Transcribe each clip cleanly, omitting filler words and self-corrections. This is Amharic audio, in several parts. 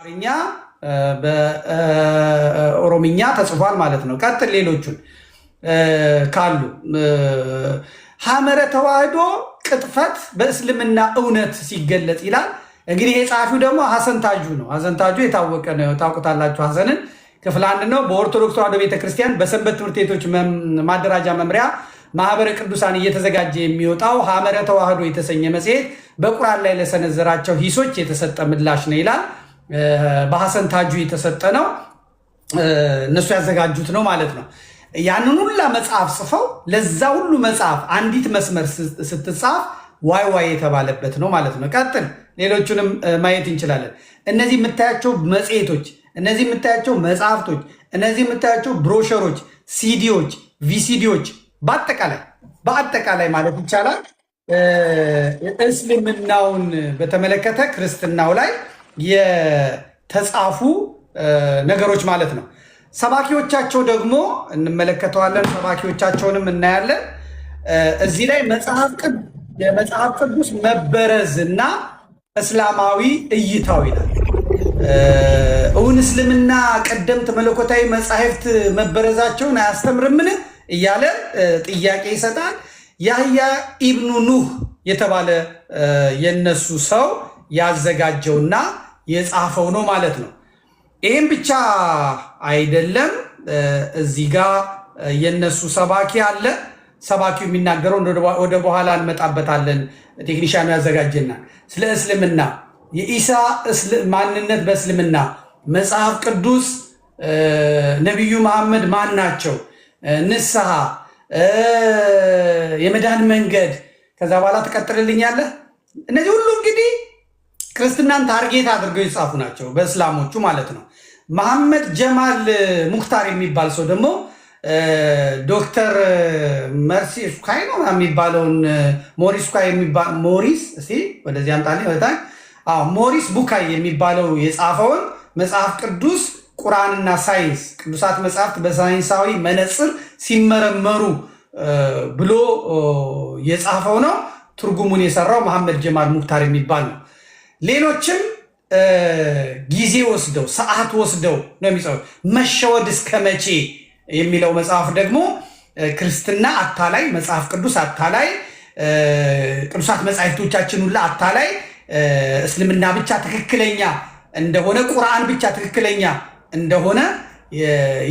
አማርኛ በኦሮምኛ ተጽፏል ማለት ነው። ቀጥል ሌሎቹን ካሉ ሐመረ ተዋህዶ ቅጥፈት በእስልምና እውነት ሲገለጽ ይላል። እንግዲህ የጻፊው ደግሞ ሐሰን ታጁ ነው። ሐሰን ታጁ የታወቀ ነው፣ ታውቁታላችሁ። ሐሰንን ክፍል 1 ነው። በኦርቶዶክስ ተዋህዶ ቤተክርስቲያን በሰንበት ትምህርት ቤቶች ማደራጃ መምሪያ ማህበረ ቅዱሳን እየተዘጋጀ የሚወጣው ሐመረ ተዋህዶ የተሰኘ መጽሔት በቁርአን ላይ ለሰነዘራቸው ሂሶች የተሰጠ ምላሽ ነው ይላል። በሐሰን ታጁ የተሰጠ ነው፣ እነሱ ያዘጋጁት ነው ማለት ነው። ያንን ሁላ መጽሐፍ ጽፈው ለዛ ሁሉ መጽሐፍ አንዲት መስመር ስትጻፍ ዋይ ዋይ የተባለበት ነው ማለት ነው። ቀጥል ሌሎቹንም ማየት እንችላለን። እነዚህ የምታያቸው መጽሔቶች፣ እነዚህ የምታያቸው መጽሐፍቶች፣ እነዚህ የምታያቸው ብሮሸሮች፣ ሲዲዎች፣ ቪሲዲዎች በአጠቃላይ ማለት ይቻላል እስልምናውን በተመለከተ ክርስትናው ላይ የተጻፉ ነገሮች ማለት ነው። ሰባኪዎቻቸው ደግሞ እንመለከተዋለን። ሰባኪዎቻቸውንም እናያለን። እዚህ ላይ የመጽሐፍ ቅዱስ መበረዝና እስላማዊ እይታው ይላል። እውን እስልምና ቀደምት መለኮታዊ መጻሕፍት መበረዛቸውን አያስተምርምን እያለ ጥያቄ ይሰጣል። ያህያ ኢብኑ ኑህ የተባለ የነሱ ሰው ያዘጋጀውና የጻፈው ነው ማለት ነው። ይህም ብቻ አይደለም። እዚህ ጋር የነሱ ሰባኪ አለ። ሰባኪው የሚናገረው ወደ በኋላ እንመጣበታለን። ቴክኒሻኑ ያዘጋጀና ስለ እስልምና የኢሳ ማንነት በእስልምና መጽሐፍ ቅዱስ ነቢዩ መሐመድ ማን ናቸው፣ ንስሐ፣ የመዳን መንገድ፣ ከዛ በኋላ ትቀጥልልኛለህ። እነዚህ ሁሉ እንግዲህ ክርስትናን ታርጌት አድርገው የጻፉ ናቸው፣ በእስላሞቹ ማለት ነው። መሐመድ ጀማል ሙክታር የሚባል ሰው ደግሞ ዶክተር መርሲ ስኳይ ነው የሚባለውን ሞሪስ ቡካይ የሚባለው የጻፈውን መጽሐፍ ቅዱስ ቁርአንና ሳይንስ ቅዱሳት መጽሐፍት በሳይንሳዊ መነጽር ሲመረመሩ ብሎ የጻፈው ነው። ትርጉሙን የሰራው መሐመድ ጀማል ሙክታር የሚባል ነው። ሌሎችም ጊዜ ወስደው ሰዓት ወስደው ነው የሚጽፉት። መሸወድ እስከ መቼ የሚለው መጽሐፍ ደግሞ ክርስትና አታላይ፣ መጽሐፍ ቅዱስ አታላይ፣ ቅዱሳት መጻሕፍቶቻችን ሁላ አታላይ፣ እስልምና ብቻ ትክክለኛ እንደሆነ፣ ቁርአን ብቻ ትክክለኛ እንደሆነ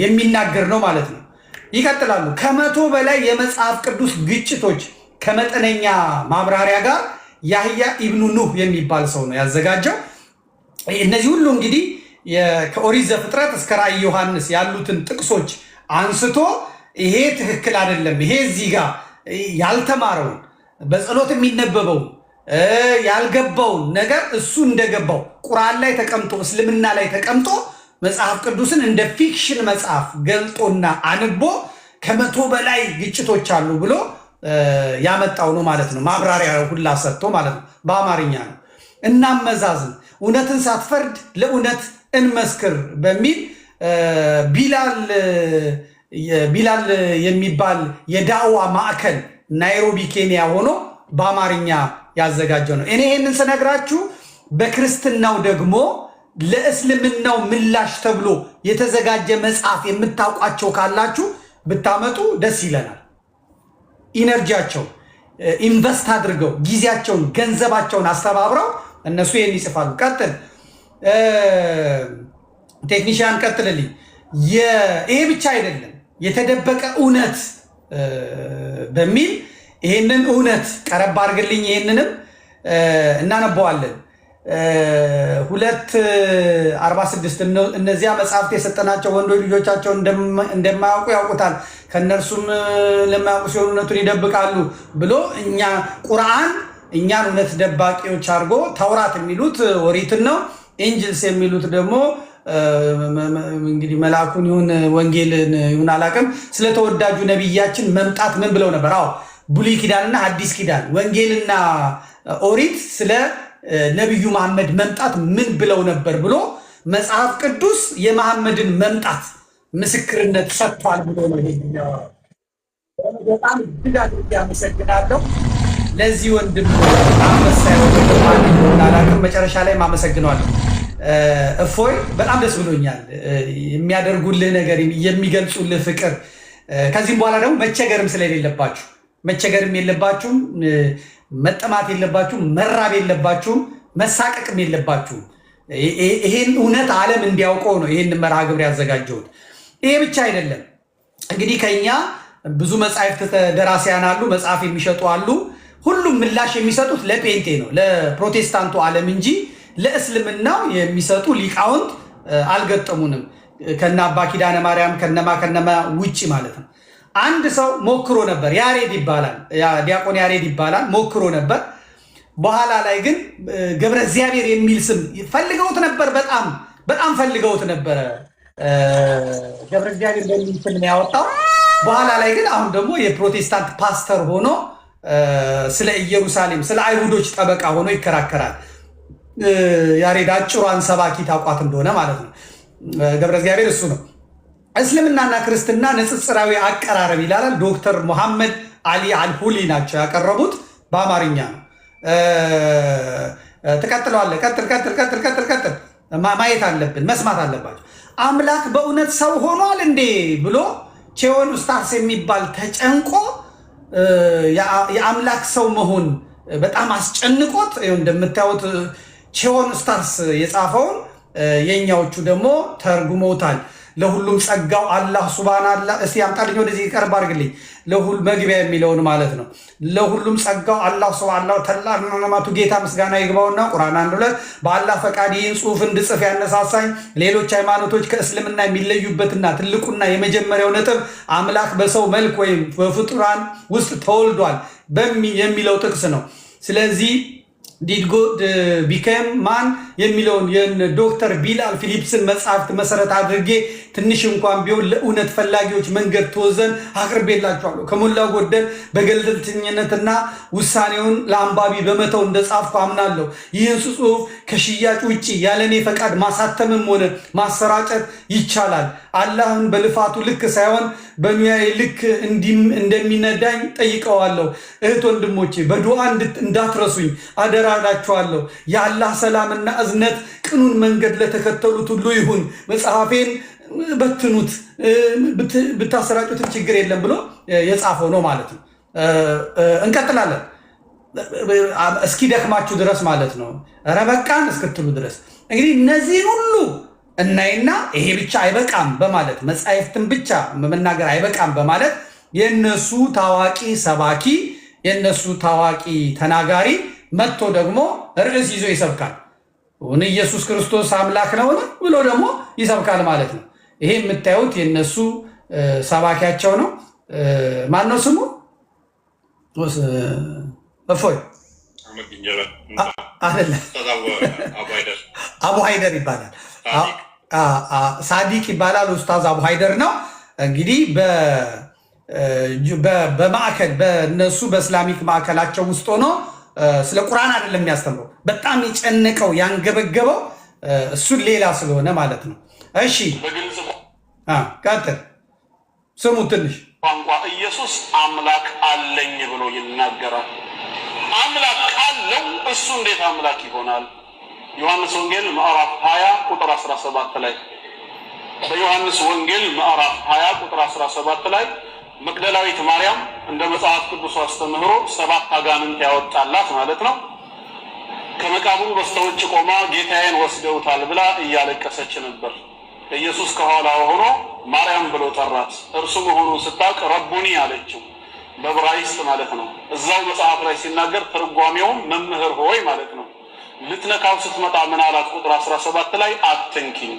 የሚናገር ነው ማለት ነው። ይቀጥላሉ። 100 በላይ የመጽሐፍ ቅዱስ ግጭቶች ከመጠነኛ ማብራሪያ ጋር ያህያ ኢብኑ ኑህ የሚባል ሰው ነው ያዘጋጀው። እነዚህ ሁሉ እንግዲህ ከኦሪት ዘፍጥረት እስከ ራዕየ ዮሐንስ ያሉትን ጥቅሶች አንስቶ ይሄ ትክክል አይደለም፣ ይሄ እዚህ ጋር ያልተማረውን በጸሎት የሚነበበውን ያልገባውን ነገር እሱ እንደገባው ቁርአን ላይ ተቀምጦ እስልምና ላይ ተቀምጦ መጽሐፍ ቅዱስን እንደ ፊክሽን መጽሐፍ ገልጦና አንቦ 100 በላይ ግጭቶች አሉ ብሎ ያመጣው ነው ማለት ነው። ማብራሪያ ሁላ ሰጥቶ ማለት ነው። በአማርኛ ነው። እናመዛዝን፣ እውነትን ሳትፈርድ ለእውነት እንመስክር በሚል ቢላል የሚባል የዳዕዋ ማዕከል ናይሮቢ ኬንያ ሆኖ በአማርኛ ያዘጋጀው ነው። እኔ ይህንን ስነግራችሁ በክርስትናው ደግሞ ለእስልምናው ምላሽ ተብሎ የተዘጋጀ መጽሐፍ የምታውቋቸው ካላችሁ ብታመጡ ደስ ይለናል። ኢነርጂያቸው ኢንቨስት አድርገው ጊዜያቸውን፣ ገንዘባቸውን አስተባብረው እነሱ ይህን ይጽፋሉ። ቀጥል ቴክኒሽያን ቀጥልልኝ። ይሄ ብቻ አይደለም፣ የተደበቀ እውነት በሚል ይሄንን እውነት ቀረብ አድርግልኝ። ይሄንንም እናነበዋለን። 2:46 እነዚያ መጽሐፍት የሰጠናቸው ወንዶች ልጆቻቸውን እንደማያውቁ ያውቁታል፣ ከእነርሱም ለማያውቁ ሲሆኑ እውነቱን ይደብቃሉ ብሎ ቁርአን እኛን እውነት ደባቂዎች አድርጎ፣ ተውራት የሚሉት ኦሪትን ነው፣ ኤንጅልስ የሚሉት ደግሞ እንግዲህ መልአኩን ይሁን ወንጌልን ይሁን አላውቅም፣ ስለተወዳጁ ነቢያችን መምጣት ምን ብለው ነበር? አዎ ብሉይ ኪዳንና አዲስ ኪዳን፣ ወንጌልና ኦሪት ስለ ነቢዩ መሐመድ መምጣት ምን ብለው ነበር ብሎ መጽሐፍ ቅዱስ የመሐመድን መምጣት ምስክርነት ሰጥቷል ብሎ ነው። በጣም እጅግ አድርጌ አመሰግናለሁ። ለዚህ ወንድም አንበሳ አላውቅም፣ መጨረሻ ላይ አመሰግናለሁ። እፎይ በጣም ደስ ብሎኛል። የሚያደርጉልህ ነገር የሚገልጹልህ ፍቅር ከዚህም በኋላ ደግሞ መቸገርም ስለሌለባችሁ መቸገርም የለባችሁም፣ መጠማት የለባችሁም፣ መራብ የለባችሁም፣ መሳቀቅም የለባችሁም። ይሄን እውነት ዓለም እንዲያውቀው ነው ይሄን መርሃ ግብር ያዘጋጀሁት። ይሄ ብቻ አይደለም እንግዲህ ከኛ ብዙ መጻሕፍት ደራሲያን አሉ፣ መጽሐፍ የሚሸጡ አሉ። ሁሉም ምላሽ የሚሰጡት ለጴንጤ ነው ለፕሮቴስታንቱ ዓለም እንጂ ለእስልምናው የሚሰጡ ሊቃውንት አልገጠሙንም። ከነ አባ ኪዳነ ማርያም ከነማ ውጪ ማለት ነው። አንድ ሰው ሞክሮ ነበር፣ ያሬድ ይባላል፣ ዲያቆን ያሬድ ይባላል። ሞክሮ ነበር። በኋላ ላይ ግን ገብረ እግዚአብሔር የሚል ስም ፈልገውት ነበር፣ በጣም ፈልገውት ነበረ። ገብረ እግዚአብሔር በሚል ስም ነው ያወጣው። በኋላ ላይ ግን አሁን ደግሞ የፕሮቴስታንት ፓስተር ሆኖ ስለ ኢየሩሳሌም ስለ አይሁዶች ጠበቃ ሆኖ ይከራከራል። ያሬድ አጭሯን ሰባኪ ታውቋት እንደሆነ ማለት ነው። ገብረ እግዚአብሔር እሱ ነው። እስልምናና ክርስትና ንጽጽራዊ አቀራረብ ይላል። ዶክተር ሙሐመድ አሊ አልሁሊ ናቸው ያቀረቡት፣ በአማርኛ ነው። ትቀጥለዋለህ። ቀጥል። ማየት አለብን፣ መስማት አለባቸው። አምላክ በእውነት ሰው ሆኗል እንዴ ብሎ ቼዎን ኡስታስ የሚባል ተጨንቆ የአምላክ ሰው መሆን በጣም አስጨንቆት እንደምታዩት ቼዎን ኡስታስ የጻፈውን የኛዎቹ ደግሞ ተርጉመውታል። ለሁሉም ጸጋው አላህ ሱብሃንአላህ። እስቲ አምጣልኝ ወደዚህ ቀርብ አድርግልኝ። ለሁሉ መግቢያ የሚለውን ማለት ነው። ለሁሉም ጸጋው አላህ ሱብሃንአላህ ተላማቱ ጌታ ምስጋና ይግባውና ቁርአን 1:2 በአላህ ፈቃድ ይህን ጽሑፍ እንድጽፍ ያነሳሳኝ ሌሎች ሃይማኖቶች ከእስልምና የሚለዩበትና ትልቁና የመጀመሪያው ነጥብ አምላክ በሰው መልክ ወይም በፍጡራን ውስጥ ተወልዷል የሚለው ጥቅስ ነው። ስለዚህ ዲድ ጎድ ቢከም ማን የሚለውን የዶክተር ቢላል ፊሊፕስን መጽሐፍት መሰረት አድርጌ ትንሽ እንኳን ቢሆን ለእውነት ፈላጊዎች መንገድ ተወዘን አቅርቤላችኋለሁ። ከሞላ ጎደል በገለልተኝነትና ውሳኔውን ለአንባቢ በመተው እንደጻፍኩ አምናለሁ። ይህን ጽሑፍ ከሽያጭ ውጭ ያለኔ ፈቃድ ማሳተምም ሆነ ማሰራጨት ይቻላል። አላህን በልፋቱ ልክ ሳይሆን በሙያዬ ልክ እንደሚነዳኝ ጠይቀዋለሁ። እህት ወንድሞቼ በዱዓ እንዳትረሱኝ አደራላችኋለሁ። የአላህ ሰላምና እዝነት ቅኑን መንገድ ለተከተሉት ሁሉ ይሁን። መጽሐፌን በትኑት ብታሰራጩትም ችግር የለም ብሎ የጻፈው ነው ማለት ነው። እንቀጥላለን እስኪ ደክማችሁ ድረስ ማለት ነው። ኧረ በቃን እስክትሉ ድረስ እንግዲህ እነዚህን ሁሉ እናይና ይሄ ብቻ አይበቃም በማለት መጻሕፍትን ብቻ መናገር አይበቃም በማለት የነሱ ታዋቂ ሰባኪ የነሱ ታዋቂ ተናጋሪ መጥቶ ደግሞ ርዕስ ይዞ ይሰብካል። ኢየሱስ ክርስቶስ አምላክ ነው ብሎ ደግሞ ይሰብካል ማለት ነው። ይሄ የምታዩት የነሱ ሰባኪያቸው ነው። ማን ነው ስሙ? እፎይ አይደለም፣ አቡ ሃይደር ይባላል። ሳዲቅ ይባላል። ኡስታዝ አቡ ሃይደር ነው። እንግዲህ በማዕከል በነሱ በእስላሚክ ማዕከላቸው ውስጥ ሆኖ ስለ ቁርአን አይደለም የሚያስተምረው። በጣም የጨነቀው ያንገበገበው እሱን ሌላ ስለሆነ ማለት ነው። እሺ ቀጥል። ስሙ ትንሽ ቋንቋ ኢየሱስ አምላክ አለኝ ብሎ ይናገራል። አምላክ ካለው እሱ እንዴት አምላክ ይሆናል? ዮሐንስ ወንጌል ምዕራፍ 20 ቁጥር 17 ላይ በዮሐንስ ወንጌል ምዕራፍ 20 ቁጥር 17 ላይ መግደላዊት ማርያም እንደ መጽሐፍ ቅዱስ አስተምህሮ 7 አጋንንት ያወጣላት ማለት ነው ከመቃብሩ በስተውጭ ቆማ ጌታዬን ወስደውታል ብላ እያለቀሰች ነበር። ኢየሱስ ከኋላ ሆኖ ማርያም ብሎ ጠራት። እርሱ መሆኑን ስታውቅ ረቡኒ አለችው፣ በዕብራይስጥ ማለት ነው። እዛው መጽሐፍ ላይ ሲናገር ትርጓሜውም መምህር ሆይ ማለት ነው። ልትነካው ስትመጣ ምን አላት? ቁጥር 17 ላይ አትንኪኝ፣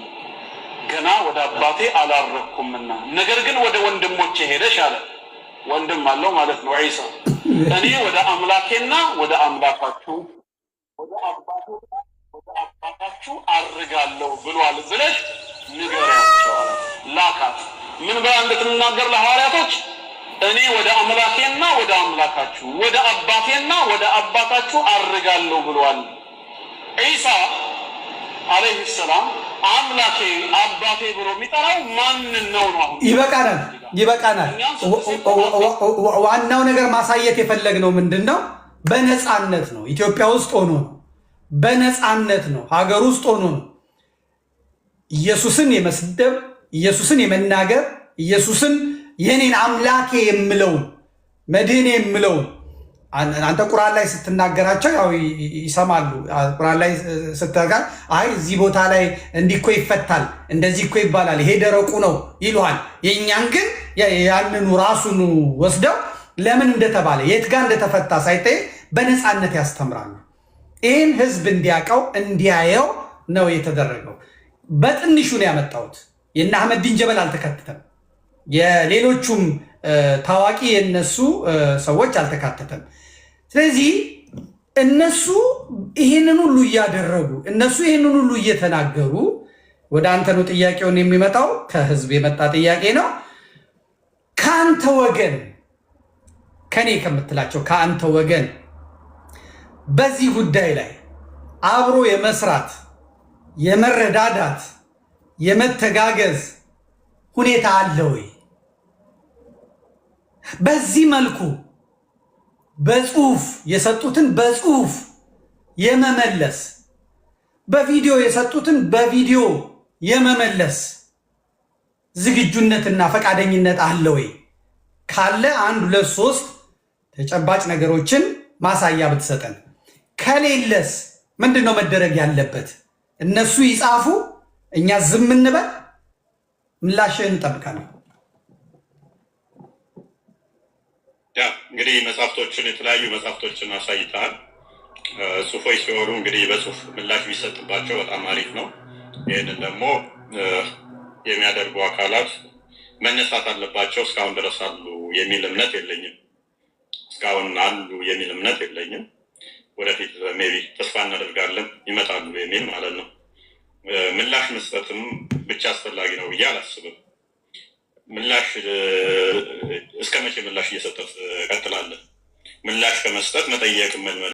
ገና ወደ አባቴ አላረኩምና ነገር ግን ወደ ወንድሞቼ ሄደሽ አለ። ወንድም አለው ማለት ነው ዒሳ። እኔ ወደ አምላኬና ወደ አምላካችሁ ወደ አባቴና ወደ አባታችሁ አርጋለሁ ብሏል ብለሽ ንገሪያቸው አለ። ላካት። ምን ብላ እንድትናገር ለሐዋርያቶች? እኔ ወደ አምላኬና ወደ አምላካችሁ ወደ አባቴና ወደ አባታችሁ አርጋለሁ ብሏል። ዒሳ አለይሂ ሰላም አምላኬ አባቴ ብሎ የሚጠራው ማንን ነው? ይበቃናል። ዋናው ነገር ማሳየት የፈለግነው ምንድን ነው? በነፃነት ነው። ኢትዮጵያ ውስጥ ሆኖ ነው። በነፃነት ነው። ሀገር ውስጥ ሆኖ ነው። ኢየሱስን የመስደብ ኢየሱስን የመናገር ኢየሱስን የኔን አምላኬ የምለው መድህኔ የምለው አንተ ቁርአን ላይ ስትናገራቸው ያው ይሰማሉ። ቁርአን ላይ ስትናገር አይ እዚህ ቦታ ላይ እንዲህ እኮ ይፈታል እንደዚህ እኮ ይባላል ይሄ ደረቁ ነው ይሉሃል። የኛን ግን ያንኑ ራሱን ወስደው ለምን እንደተባለ የት ጋር እንደተፈታ ሳይጠይቅ በነፃነት ያስተምራሉ። ይህን ህዝብ እንዲያውቀው እንዲያየው ነው የተደረገው። በትንሹ ነው ያመጣሁት። የእነ አህመዲን ጀበል አልተካተተም። የሌሎቹም ታዋቂ የነሱ ሰዎች አልተካተተም። ስለዚህ እነሱ ይህንን ሁሉ እያደረጉ እነሱ ይህንን ሁሉ እየተናገሩ ወደ አንተ ነው ጥያቄውን የሚመጣው። ከህዝብ የመጣ ጥያቄ ነው። ከአንተ ወገን ከኔ ከምትላቸው ከአንተ ወገን በዚህ ጉዳይ ላይ አብሮ የመስራት የመረዳዳት የመተጋገዝ ሁኔታ አለ ወይ? በዚህ መልኩ በጽሁፍ የሰጡትን በጽሁፍ የመመለስ በቪዲዮ የሰጡትን በቪዲዮ የመመለስ ዝግጁነትና ፈቃደኝነት አለ ወይ? ካለ 1 2 3 ተጨባጭ ነገሮችን ማሳያ ብትሰጠን። ከሌለስ ምንድነው መደረግ ያለበት? እነሱ ይጻፉ፣ እኛ ዝም እንበል? ምላሽህን እንጠብቃለን። ያ እንግዲህ መጽሐፍቶችን የተለያዩ መጽሐፍቶችን አሳይተሃል። ጽሁፎች ሲሆኑ እንግዲህ በጽሁፍ ምላሽ ቢሰጥባቸው በጣም አሪፍ ነው። ይህንን ደግሞ የሚያደርጉ አካላት መነሳት አለባቸው። እስካሁን ድረስ አሉ የሚል እምነት የለኝም። እስካሁን አሉ የሚል እምነት የለኝም። ወደፊት ሜቢ ተስፋ እናደርጋለን ይመጣሉ የሚል ማለት ነው። ምላሽ መስጠትም ብቻ አስፈላጊ ነው ብዬ አላስብም። ምላሽ እስከ መቼ ምላሽ እየሰጠት ቀጥላለን? ምላሽ ከመስጠት መጠየቅ መልመድ